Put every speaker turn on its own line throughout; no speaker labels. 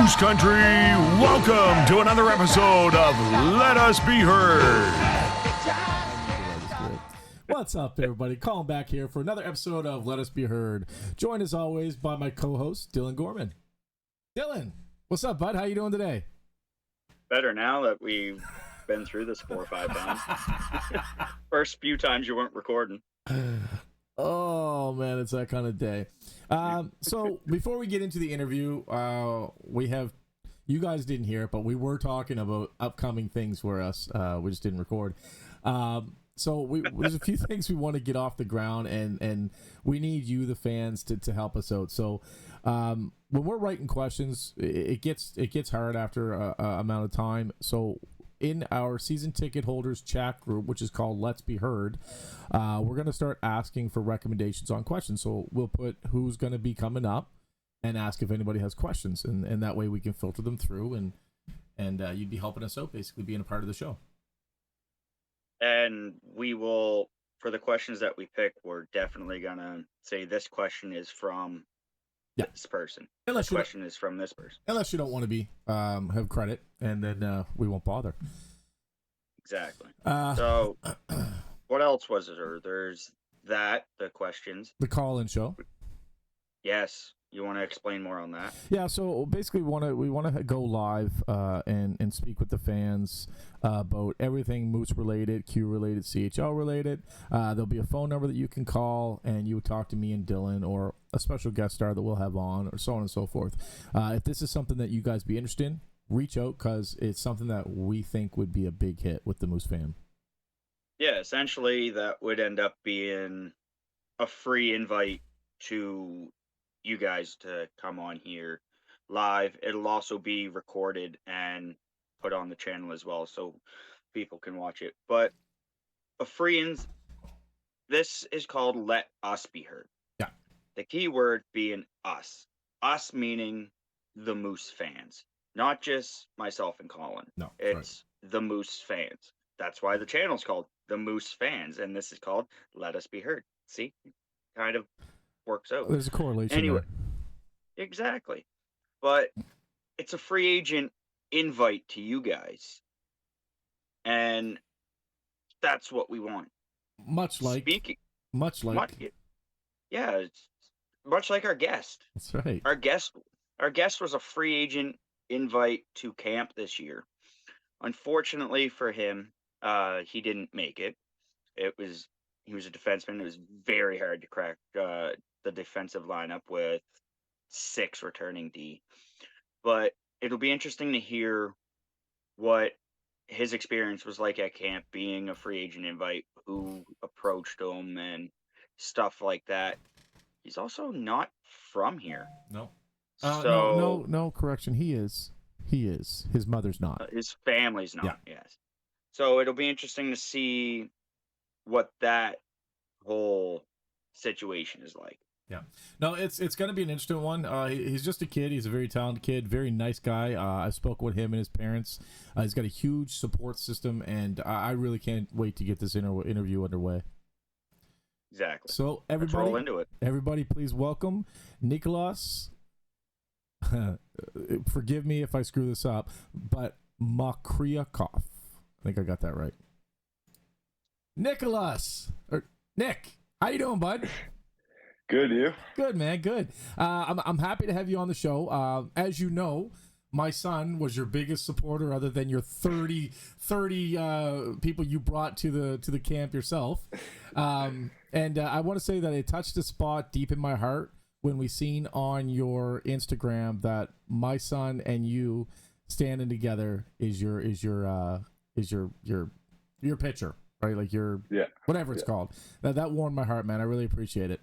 Moose Country, welcome to another episode of Let Us Be Heard.
What's up, everybody? Colin back here for another episode of Let Us Be Heard. Joined as always by my co-host, Dylan Gorman. Dylan, what's up, bud? How you doing today?
Better now that we've been through this 4 or 5 times. First few times you weren't recording.
Oh, man, it's that kind of day. So before we get into the interview, we have, you guys didn't hear it, but we were talking about upcoming things for us. We just didn't record. So there's a few things we want to get off the ground, and we need you, the fans, to help us out. So when we're writing questions, it gets hard after a amount of time. So in our season ticket holders chat group, which is called Let's Be Heard, we're going to start asking for recommendations on questions. So we'll put who's going to be coming up and ask if anybody has questions, and that way we can filter them through, and you'd be helping us out, basically being a part of the show.
And we will, for the questions that we pick, we're definitely going to say this question is from this person. This question is from this person.
Unless you don't want to be have credit, and then we won't bother.
Exactly. So what else was there? There's the questions.
The call-in show.
Yes. You want to explain more on that?
Yeah, so basically we want to go live and speak with the fans about everything Moose related, Q related, CHL related. There'll be a phone number that you can call, and you would talk to me and Dylan, or a special guest star that we'll have on, or so on and so forth. If this is something that you guys be interested in, reach out, because it's something that we think would be a big hit with the Moose fam.
Yeah, essentially that would end up being a free invite to you guys to come on here live. It'll also be recorded and put on the channel as well, so people can watch it. But this is called Let Us Be Heard.
Yeah.
The key word being us. Us meaning the Moose fans, not just myself and Colin.
No,
it's right. The Moose fans. That's why the channel's called The Moose Fans, and this is called Let Us Be Heard. See, kind of works out.
There's a correlation
anyway
there.
Exactly, but it's a free agent invite to you guys, and that's what we want.
Much like
yeah, it's much like our guest.
That's right.
Our guest was a free agent invite to camp this year. Unfortunately for him, he didn't make it. He was a defenseman. It was very hard to crack the defensive lineup with 6 returning D. But it'll be interesting to hear what his experience was like at camp, being a free agent invite, who approached him and stuff like that. He's also not from here.
No. No, correction. He is. His mother's not.
His family's not,
yeah.
Yes. So it'll be interesting to see what that whole situation is like.
Yeah. No, it's going to be an interesting one. He's just a kid. He's a very talented kid, very nice guy. I spoke with him and his parents. He's got a huge support system, and I really can't wait to get this interview underway.
Exactly.
So everybody,
let's roll into it.
Everybody, please welcome Nicholas. Forgive me if I screw this up, but Makryakov. I think I got that right. Nicholas, or Nick, how you doing, bud?
Good, you?
Good, man. Good. I'm happy to have you on the show. As you know, my son was your biggest supporter, other than your 30 people you brought to the camp yourself. And I want to say that it touched a spot deep in my heart when we seen on your Instagram that my son and you standing together is your picture, right? Like whatever it's called. That warmed my heart, man. I really appreciate it.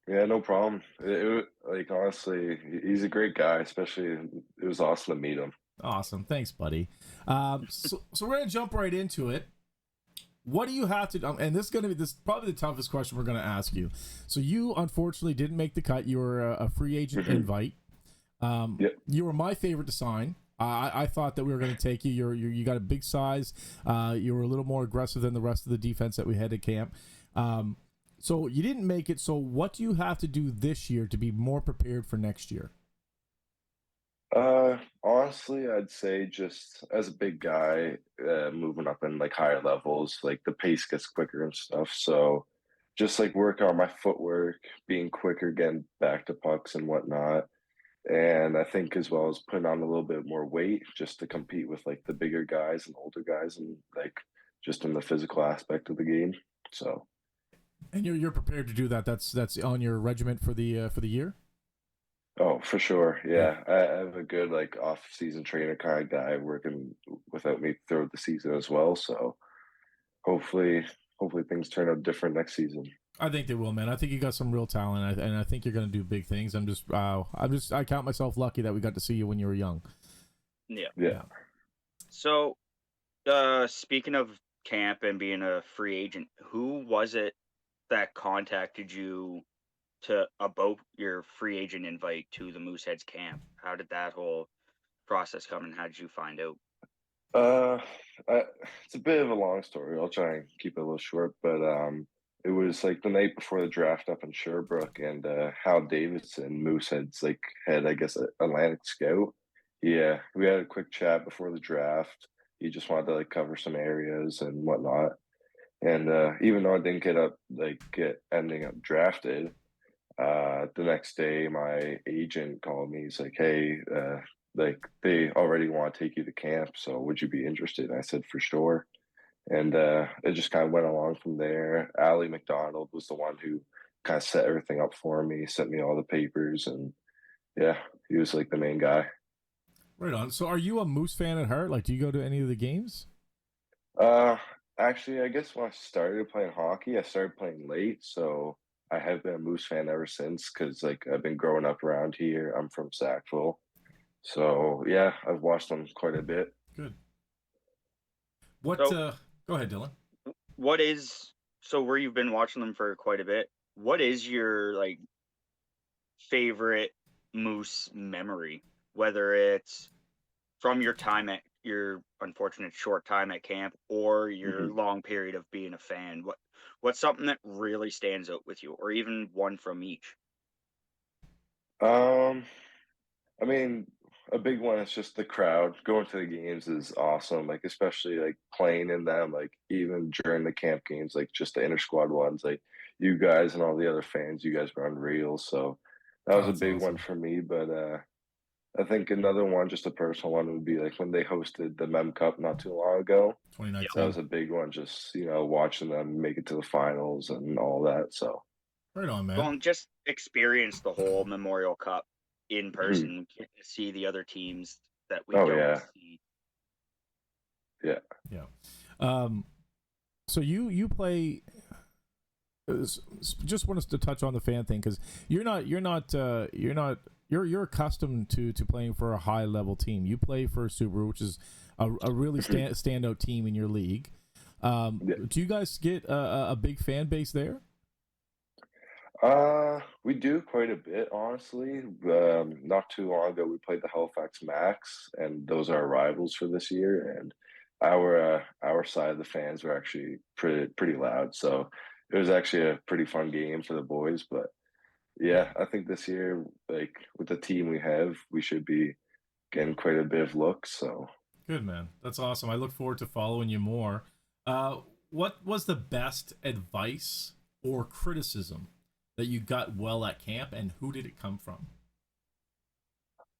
Yeah, no problem. Like, honestly, he's a great guy. Especially, it was awesome to meet him.
Awesome, thanks, buddy. So we're gonna jump right into it. What do you have to? And this is probably the toughest question we're gonna ask you. So you unfortunately didn't make the cut. You were a free agent invite.
Yep.
You were my favorite to sign. I thought that we were going to take you. You got a big size. You were a little more aggressive than the rest of the defense that we had at camp. So you didn't make it. So what do you have to do this year to be more prepared for next year?
Honestly, I'd say just as a big guy, moving up in like higher levels, like the pace gets quicker and stuff. So just like working on my footwork, being quicker, getting back to pucks and whatnot. And I think as well as putting on a little bit more weight just to compete with like the bigger guys and older guys and like just in the physical aspect of the game. So
And you're prepared to do that. That's on your regiment for the year.
oh, for sure.
Good.
Yeah. I have a good like off season trainer kind of guy working without me throughout the season as well. So hopefully hopefully things turn out different next season.
I think they will, man. I think you got some real talent, and I think you're going to do big things. I count myself lucky that we got to see you when you were young.
Yeah.
Yeah.
Yeah.
So, speaking of camp and being a free agent, who was it that contacted you to about your free agent invite to the Mooseheads camp? How did that whole process come, and how did you find out?
Uh, I, it's a bit of a long story. I'll try and keep it a little short, but it was like the night before the draft up in Sherbrooke, and Hal Davidson, Moosehead's like head, I guess, Atlantic scout. Yeah, we had a quick chat before the draft. He just wanted to like cover some areas and whatnot. And even though I didn't get ending up drafted, the next day, my agent called me. He's like, "Hey, like they already want to take you to camp, so would you be interested?" And I said, "For sure." And it just kind of went along from there. Ali McDonald was the one who kind of set everything up for me, sent me all the papers, and yeah, he was like the main guy.
Right on. So, are you a Moose fan at heart? Like, do you go to any of the games?
Uh, Actually, I guess when I started playing hockey, I started playing late, so I have been a Moose fan ever since because like I've been growing up around here. I'm from Sackville. So yeah, I've watched them quite a bit.
Good. What?
So,
Go ahead, Dylan.
what is so where you've been watching them for quite a bit? What is your like favorite Moose memory? Whether it's from your time at your unfortunate short time at camp or your
Mhm.
long period of being a fan, what's something that really stands out with you, or even one from each?
Um, I mean, a big one is just the crowd. Going to the games is awesome. Like especially like playing in them. Like even during the camp games, like just the inter squad ones. Like you guys and all the other fans, you guys were unreal. So that
Oh,
was a
that's
big one
awesome.
for me. But I think another one, just a personal one, would be like when they hosted the Mem Cup not too long ago.
Yep.
That
2019.
was a big one. Just watching them make it to the finals and all that. So
Right on,
Well,
man.
and just experience the whole Memorial Cup in
mhm.
person, get to see the other teams that we
Oh
don't
yeah,
see.
yeah.
Yeah. Um. So you play. Just want us to touch on the fan thing because you're accustomed to playing for a high level team. You play for Subaru, which is a really standout team in your league.
Yeah.
Do you guys get a big fan base there?
We do quite a bit, honestly. Not too long ago, we played the Halifax Max, and those are our rivals for this year. And our side of the fans were actually pretty loud, so it was actually a pretty fun game for the boys. But yeah, I think this year, like with the team we have, we should be getting quite a bit of looks. So
Good, man. That's awesome. I look forward to following you more. Uh, what was the best advice or criticism that you got well at camp, and who did it come from?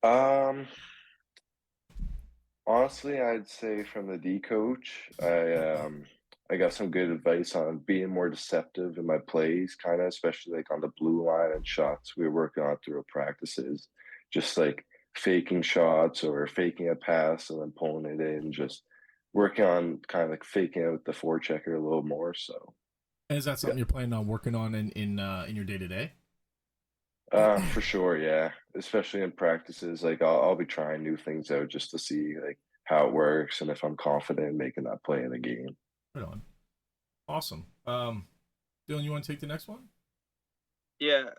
um, honestly, I'd say from the D coach, I got some good advice on being more deceptive in my plays, kind of, especially like on the blue line and shots we were working on through practices, just like faking shots or faking a pass and then pulling it in, just working on kind of like faking out the forechecker a little more. So
And is that
yeah,
something you're planning on working on in your day to day?
for sure, yeah, especially in practices, like I'll be trying new things out just to see like how it works and if I'm confident in making that play in the game.
Right on. Awesome. Dylan, you want to take the next one?
Yeah,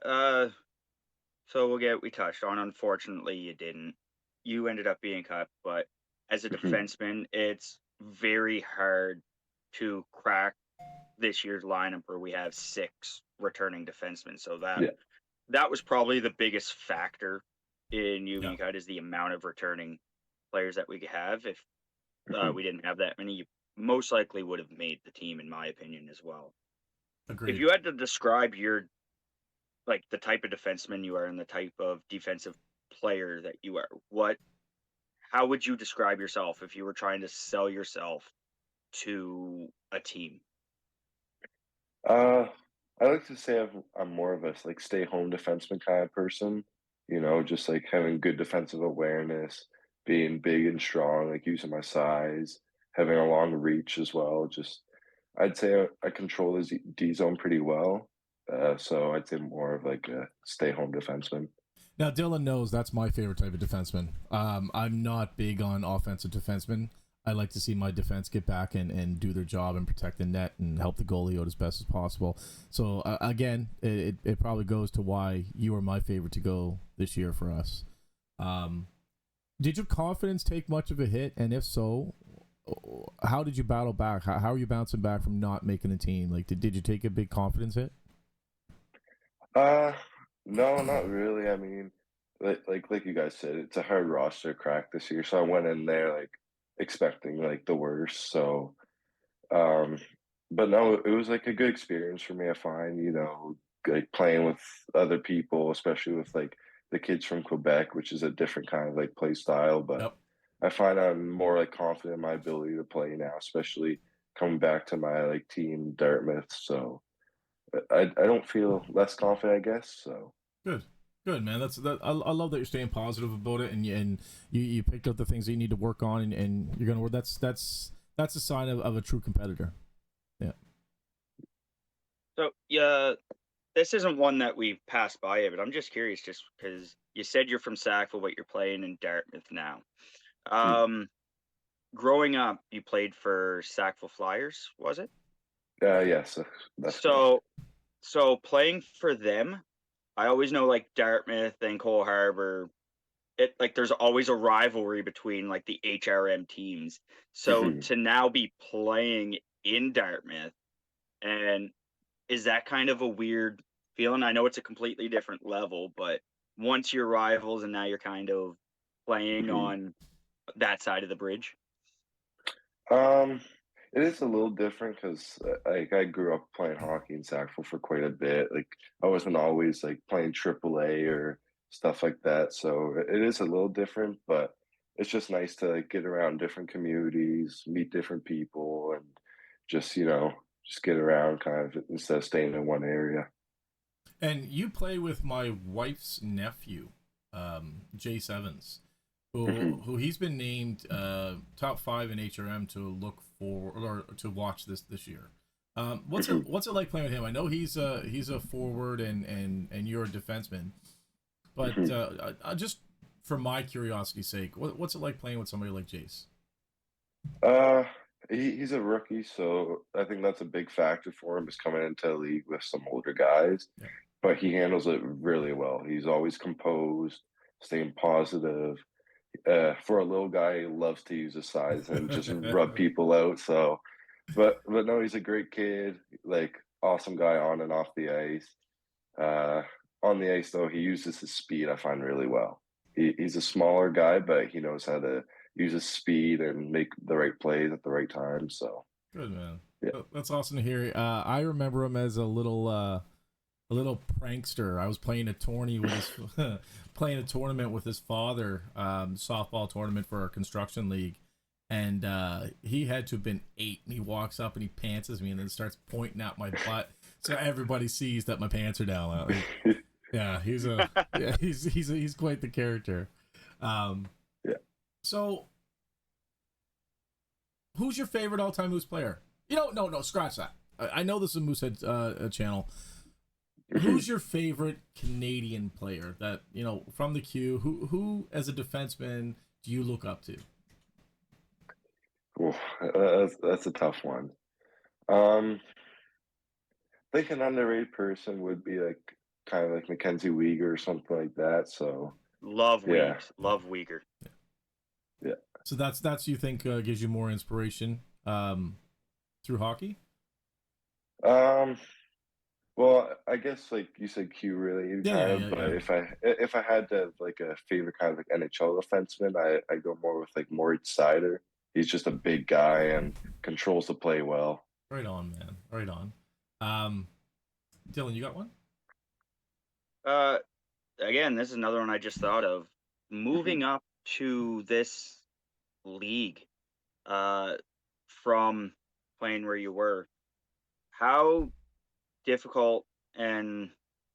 so we touched on, unfortunately, you didn't. You ended up being cut, but as a
Mhm.
defenseman, it's very hard to crack this year's lineup where we have 6 returning defensemen. So
Yeah.
that was probably the biggest factor in UV Cut is the amount of returning players that we could have. If we didn't have that many, you most likely would have made the team, in my opinion, as well.
Agreed.
If you had to describe your like the type of defenseman you are and the type of defensive player that you are, how would you describe yourself if you were trying to sell yourself to a team?
I like to say I'm more of a like stay home defenseman kind of person. You know, just like having good defensive awareness, being big and strong, like using my size, having a long reach as well. Just I'd say I control the D zone pretty well. So I'd say more of like a stay home defenseman.
Now, Dylan knows that's my favorite type of defenseman. I'm not big on offensive defensemen. I like to see my defense get back and do their job and protect the net and help the goalie out as best as possible. So, again, it probably goes to why you are my favorite to go this year for us. Did your confidence take much of a hit? And if so, how did you battle back? How are you bouncing back from not making the team? Like, did you take a big confidence hit?
Uh, no, not really. I mean, like you guys said, it's a hard roster to crack this year. So I went in there like expecting like the worst. So, um, but no, it was like a good experience for me. I find, you know, like playing with other people, especially with like the kids from Quebec, which is a different kind of like play style. But
Yep.
I find I'm more like confident in my ability to play now, especially coming back to my like team Dartmouth. So I don't feel less confident, I guess. So
Good. Good, man. I love that you're staying positive about it, and you picked up the things that you need to work on, and you're gonna work. That's a sign of a true competitor. Yeah.
So yeah, this isn't one that we've passed by yet, but I'm just curious, just because you said you're from Sackville, but you're playing in Dartmouth now. Um, Growing up, you played for Sackville Flyers, was it?
yes, that's correct.
So playing for them, I always know like Dartmouth and Cole Harbor. It like there's always a rivalry between like the HRM teams. So to now be playing in Dartmouth, and is that kind of a weird feeling? I know it's a completely different level, but once you're rivals and now you're kind of playing on that side of the bridge.
Um, it is a little different because like I grew up playing hockey in Sackville for quite a bit. Like I wasn't always like playing AAA or stuff like that, so it is a little different. But it's just nice to like get around different communities, meet different people, and just just get around kind of instead of staying in one area.
And you play with my wife's nephew, Jace Evans, who he's been named top 5 in HRM to look for or to watch this year. What's it like playing with him? I know he's a forward and you're a defenseman, but just for my curiosity's sake, what's it like playing with somebody like Jace?
Uh, he's a rookie, so I think that's a big factor for him is coming into the league with some older guys.
Yeah.
But he handles it really well. He's always composed, staying positive. For a little guy, he loves to use his size and just rub people out. So, but no, he's a great kid. Like awesome guy on and off the ice. Uh, on the ice though, he uses his speed. I find really well. He's a smaller guy, but he knows how to use his speed and make the right plays at the right time. So
Good, man.
yeah.
That's awesome to hear. I remember him as a little prankster. I was playing a tourney with his playing a tournament with his father, softball tournament for our construction league, and he had to have been 8. And he walks up and he pantses me and then starts pointing at my butt, so everybody sees that my pants are down. Like, yeah, he's quite the character.
Yeah.
So, who's your favorite all-time Moose player? No, scratch that. I know this is a Moosehead channel. Who's your favorite Canadian player that from the Q? Who as a defenseman do you look up to?
Oof, that's a tough one. I think an underrated person would be like kind of like Mackenzie Weegar or something like that. So
Love
yeah,
Weeks, love Weegar.
yeah.
So that's you think gives you more inspiration through hockey?
Um, Well, I guess like you said, Q related
Yeah,
kind
yeah,
of.
yeah,
But
yeah.
if I had to have like a favorite kind of like NHL defenseman, I go more with like Moritz Seider. He's just a big guy and controls the play well.
Right on, man. Right on. Um, Dylan, you got one?
Uh, Again, this is another one I just thought of.
Mhm.
Moving up to this league, uh, from playing where you were, how difficult and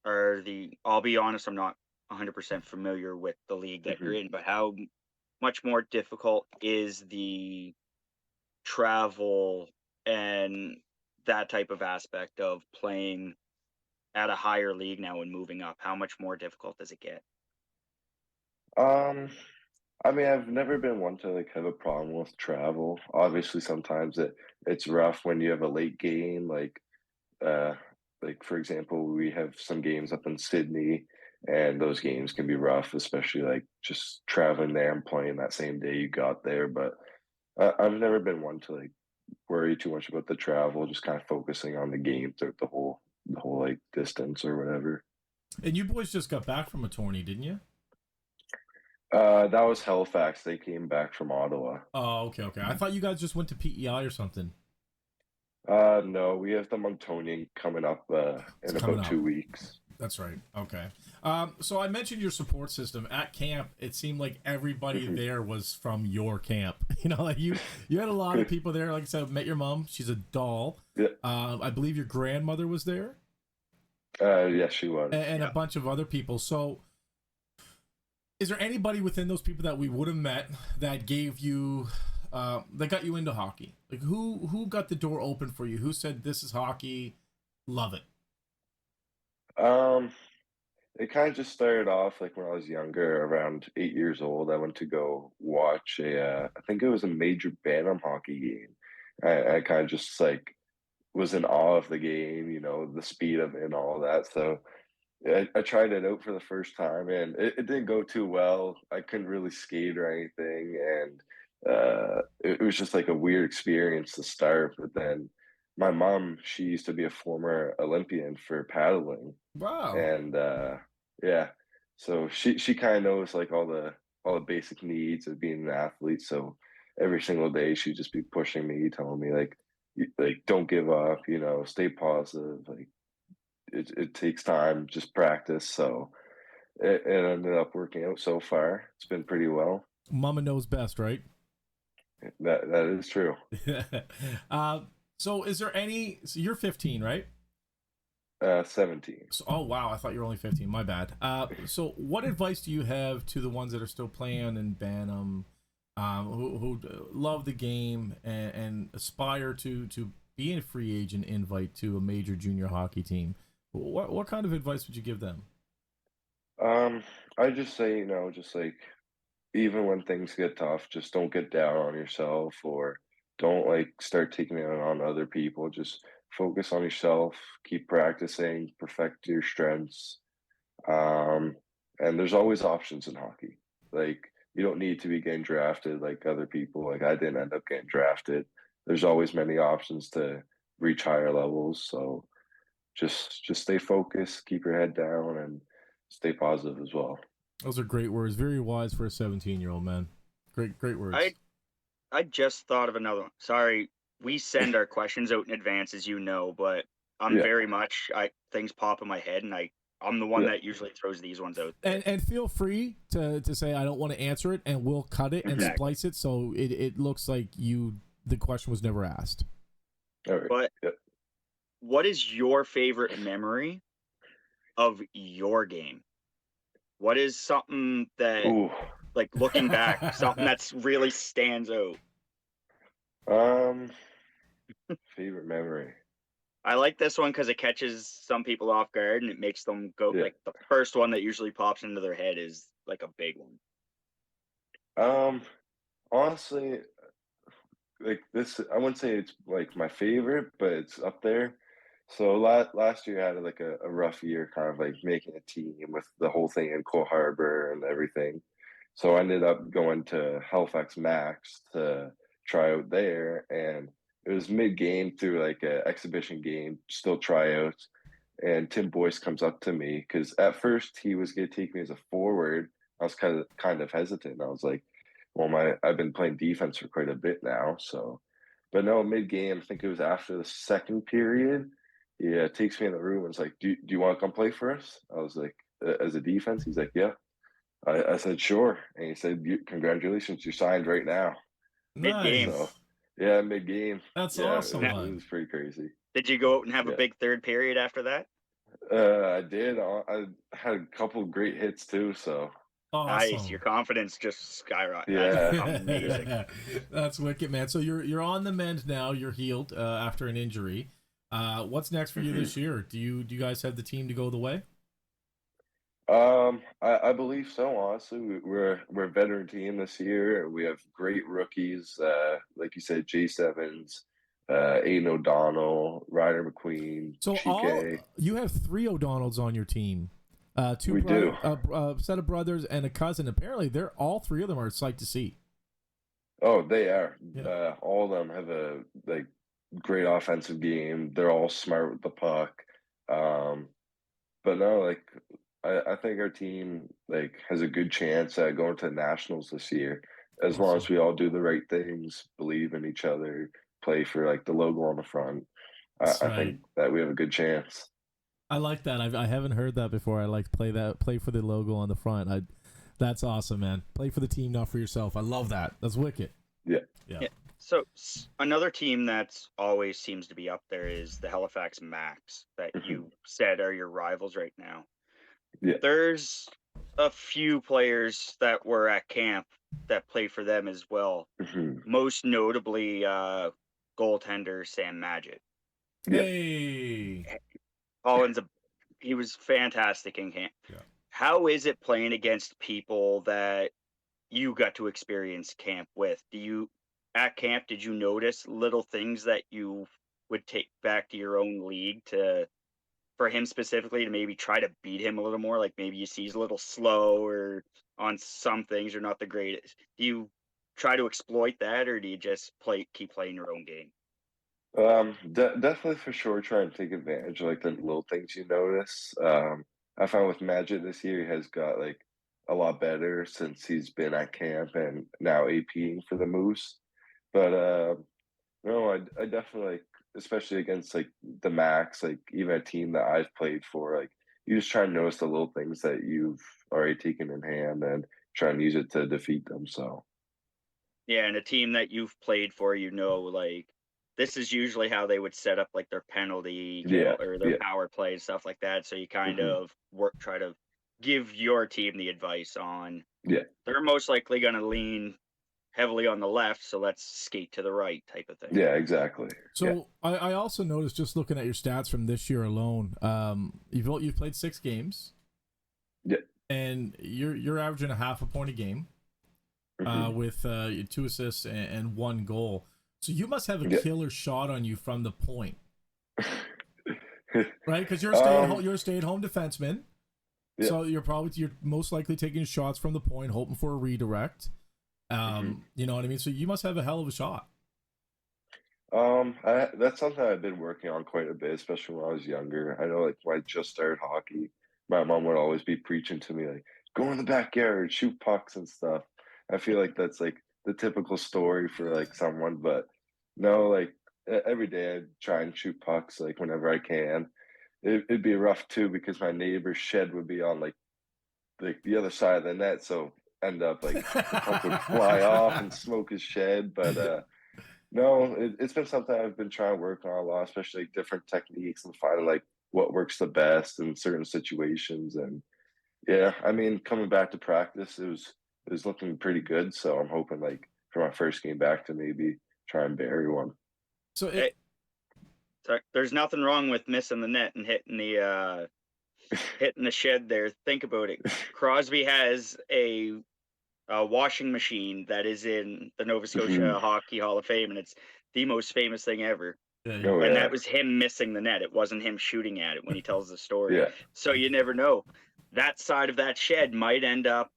are the? I'll be honest, I'm not 100% familiar with the league that you're
Mhm.
in, but how much more difficult is the travel and that type of aspect of playing at a higher league now and moving up? How much more difficult does it get?
Um, I mean, I've never been one to like have a problem with travel. Obviously, sometimes it's rough when you have a late game, uh, like for example, we have some games up in Sydney, and those games can be rough, especially like just traveling there and playing that same day you got there. But I've never been one to like worry too much about the travel, just kind of focusing on the game throughout the whole like distance or whatever.
And you boys just got back from a tourney, didn't you?
That was Halifax. They came back from Ottawa.
Oh, okay, okay. I thought you guys just went to PEI or something.
No, we have the Monctonian coming up
It's
in
coming
about
up.
2 weeks.
That's right. Okay. So I mentioned your support system at camp. It seemed like everybody
Mhm.
there was from your camp. You know, like you had a lot of people there. Like I said, met your mom. She's a doll.
Yeah,
I believe your grandmother was there,
yes, she was.
and a
Yeah.
bunch of other people. So, is there anybody within those people that we would have met that gave you, that got you into hockey? Like who got the door open for you? Who said this is hockey? Love it.
Um, it kind of just started off like when I was younger, around 8 years old. I went to go watch I think it was a major Bantam hockey game. I kind of just like was in awe of the game, the speed of it and all that. So I tried it out for the first time, and it didn't go too well. I couldn't really skate or anything, and it was just like a weird experience to start. But then my mom, she used to be a former Olympian for paddling,
Wow.
and yeah, so she kind of knows like all the basic needs of being an athlete. So every single day she'd just be pushing me, telling me like like don't give up, stay positive, like it takes time, just practice. So it ended up working out so far. It's been pretty well.
Mama knows best, right?
That is true.
uh, so is there any? So you're 15, right?
17.
So, oh wow, I thought you were only 15. My bad. So what advice do you have to the ones that are still playing in Bantam, who love the game and aspire to be a free agent invite to a major junior hockey team? What kind of advice would you give them?
Um, I just say, just like even when things get tough, just don't get down on yourself or don't like start taking it on other people. Just focus on yourself, keep practicing, perfect your strengths. Um, and there's always options in hockey. Like you don't need to be getting drafted like other people. Like I didn't end up getting drafted. There's always many options to reach higher levels. So just stay focused, keep your head down, and stay positive as well.
Those are great words. Very wise for a 17-year-old man. Great words.
I I just thought of another one. Sorry, we send our questions out in advance, as you know, but I'm
Yeah,
very much I things pop in my head, and I'm the one
yeah.
that usually throws these ones out there.
And feel free to say I don't want to answer it, and we'll cut it and
Mhm.
Exactly.
splice it so it looks like the question was never asked.
All right.
But
Yeah.
what is your favorite memory of your game? What is something that,
Ooh.
like looking back, something that's really stands out?
Um, favorite memory.
I like this one because it catches some people off guard and it makes them go
Yeah.
like the first one that usually pops into their head is like a big one.
Um, honestly, like this, I wouldn't say it's like my favorite, but it's up there. So last year I had like a rough year, kind of like making a team with the whole thing in Cole Harbor and everything. So I ended up going to Halifax Max to try out there, and it was mid game through like a exhibition game, still tryouts, and Tim Boyce comes up to me because at first he was going to take me as a forward. I was kind of hesitant. I was like, well, I've been playing defense for quite a bit now, so. But no, mid game, I think it was after the second period. He takes me in the room and is like, "Do you want to come play for us?" I was like, "As a defense?" He's like, "Yeah." I said, "Sure," and he said, "Congratulations, you're signed right now."
Mid game.
Nice.
So yeah, mid game.
That's
Yeah,
awesome,
it
man.
was pretty crazy.
Did you go out and have a
Yeah.
big third period after that?
I did. I had a couple of great hits too. So
Nice.
Awesome.
Your confidence just skyrocketed.
Yeah.
That's amazing.
That's wicked, man. So you're on the mend now. You're healed after an injury. What's next for you this year? Do you guys have the team to go the way?
I believe so. Honestly, we're a veteran team this year. We have great rookies, like you said, Jace Evans, Aiden O'Donnell, Ryder McQueen,
So
Chike.
you have 3 O'Donnells on your team.
We do.
Set of brothers and a cousin. Apparently, they're all 3 of them are psyched to see.
Oh, they are.
Yeah.
All of them have a great offensive game. They're all smart with the puck. But no, I think our team has a good chance at going to the nationals this year, as long as
Awesome.
we all do the right things, believe in each other, play for the logo on the front.
That's
I
right.
think that we have a good chance.
I like that. I haven't heard that before. I like play for the logo on the front. That's awesome, man. Play for the team, not for yourself. I love that. That's wicked.
Yeah.
Yeah. So another team that's always seems to be up there is the Halifax Max that you said are your rivals right now.
Yeah.
There's a few players that were at camp that play for them as well. Most notably, goaltender Sam Madgett.
Yeah.
Hey.
He was fantastic in camp.
Yeah.
How is it playing against people that you got to experience camp with? At camp, did you notice little things that you would take back to your own league for him specifically to maybe try to beat him a little more? Like maybe you see he's a little slow or on some things or not the greatest. Do you try to exploit that, or do you just keep playing your own game?
Definitely for sure try and take advantage of the little things you notice. I found with Magic this year he has got a lot better since he's been at camp and now APing for the Moose. But no, I definitely especially against the Max, even a team that I've played for, you just try and notice the little things that you've already taken in hand and try and use it to defeat them. So
Yeah, and a team that you've played for, this is usually how they would set up their penalty
yeah,
kill or their power play and stuff like that. So you kind of try to give your team the advice on.
Yeah.
They're most likely going to lean heavily on the left, so let's skate to the right type of thing.
Yeah, exactly.
So I also noticed, just looking at your stats from this year alone, you've played 6 games.
Yeah.
And you're averaging a half a point a game, with 2 assists and 1 goal. So you must have a killer shot on you from the point, right? Because you're a stay-at-home defenseman. Yeah. So you're most likely taking shots from the point, hoping for a redirect. You know what I mean? So you must have a hell of a shot.
That's something I've been working on quite a bit, especially when I was younger. I know when I just started hockey, my mom would always be preaching to me go in the backyard, shoot pucks and stuff. I feel like that's the typical story for someone, but no, every day I try and shoot pucks whenever I can. It'd be rough too because my neighbor's shed would be on the other side of the net, so end up the puck would fly off and smoke his shed. But no, it's been something I've been trying to work on a lot, especially different techniques and finding what works the best in certain situations. And yeah, I mean, coming back to practice, it was looking pretty good. So I'm hoping for my first game back to maybe try and bury one.
So
there's nothing wrong with missing the net and hitting the shed there. Think about it. Crosby has a washing machine that is in the Nova Scotia Hockey Hall of Fame, and it's the most famous thing ever. And that was him missing the net. It wasn't him shooting at it when he tells the story.
Yeah.
So you never know. That side of that shed might end up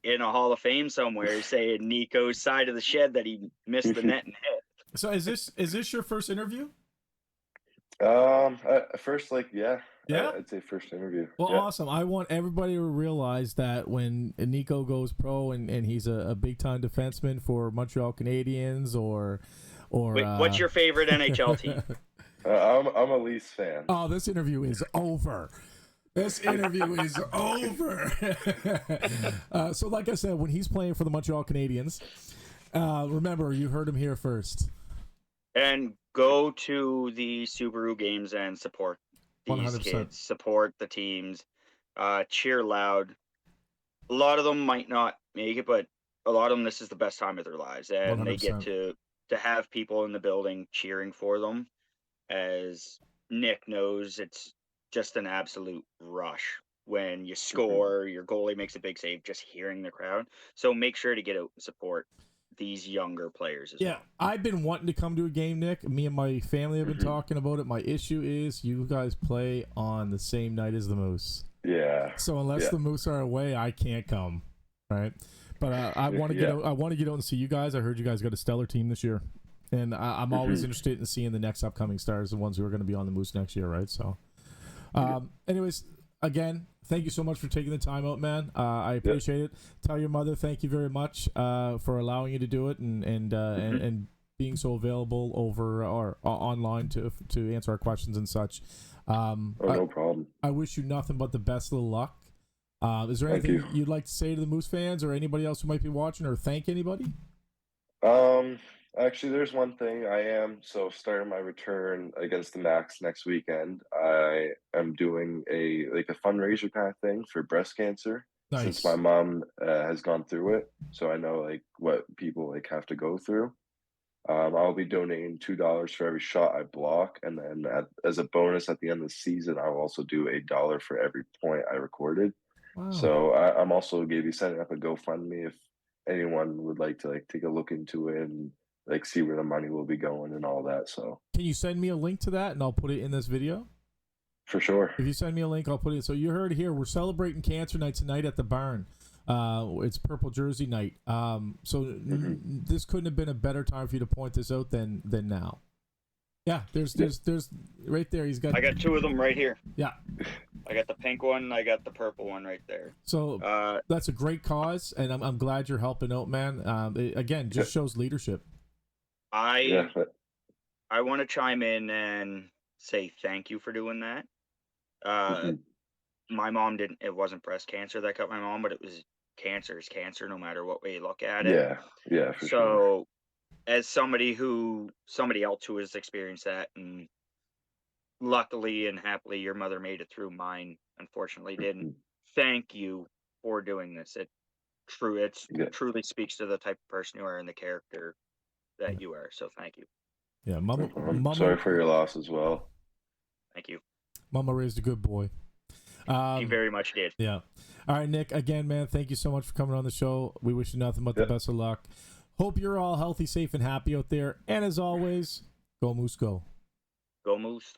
in a Hall of Fame somewhere, saying Nico's side of the shed that he missed the net and hit.
So is this your first interview?
First, yeah.
Yeah.
I'd say first interview.
Well,
Yeah.
awesome. I want everybody to realize that when Nico goes pro and he's a big time defenseman for Montreal Canadiens or
Wait, what's your favorite NHL team?
I'm a Leafs fan.
Oh, this interview is over. This interview is over. So, like I said, when he's playing for the Montreal Canadiens, remember, you heard him here first.
And go to the Subaru games and support these
100%.
kids. Support the teams. Cheer loud. A lot of them might not make it, but a lot of them, this is the best time of their lives, and they get
100%.
to have people in the building cheering for them. As Nick knows, it's just an absolute rush when you score, your goalie makes a big save, just hearing the crowd. So make sure to get out and support these younger players as well.
I've been wanting to come to a game, Nick. Me and my family have been talking about it. My issue is you guys play on the same night as the Moose.
Yeah.
So unless the Moose are away, I can't come, right? But I want to get out. I want to get out and see you guys. I heard you guys got a stellar team this year, and I'm always interested in seeing the next upcoming stars, the ones who are going to be on the Moose next year, right? So, anyways, again, thank you so much for taking the time out, man. I appreciate it. Tell your mother thank you very much for allowing you to do it and being so available over or online to answer our questions and such.
No problem.
I wish you nothing but the best of luck. Is there anything you'd like to say to the Moose fans or anybody else who might be watching, or thank anybody?
Actually, there's one thing. Starting my return against the Max next weekend. I am doing a fundraiser kind of thing for breast cancer.
Nice.
Since my mom has gone through it, so I know what people have to go through. I'll be donating $2 for every shot I block, and then as a bonus at the end of the season, I'll also do $1 for every point I recorded.
Wow.
So I'm also going to be setting up a GoFundMe if anyone would like to take a look into it and see where the money will be going and all that. So
can you send me a link to that and I'll put it in this video?
For sure.
If you send me a link, I'll put it. So you heard it here. We're celebrating Cancer Night tonight at the barn. It's Purple Jersey Night. This couldn't have been a better time for you to point this out than now. Yeah, there's right there. I
got two of them right here.
Yeah.
I got the pink one. I got the purple one right there.
So that's a great cause, and I'm glad you're helping out, man. It just shows leadership.
I want to chime in and say thank you for doing that. My mom didn't. It wasn't breast cancer that got my mom, but it was cancer is cancer, no matter what way you look at it.
Yeah, for sure.
So, as somebody else who has experienced that, and luckily and happily, your mother made it through. Mine, unfortunately, didn't. Thank you for doing this. It truly speaks to the type of person you are and the character that you are. So, thank you.
Yeah, Mama.
Sorry for your loss as well.
Thank you.
Mama raised a good boy.
He very much did.
Yeah. All right, Nick, again, man, thank you so much for coming on the show. We wish you nothing but the best of luck. Hope you're all healthy, safe, and happy out there. And as always, go Moose, go.
Go Moose.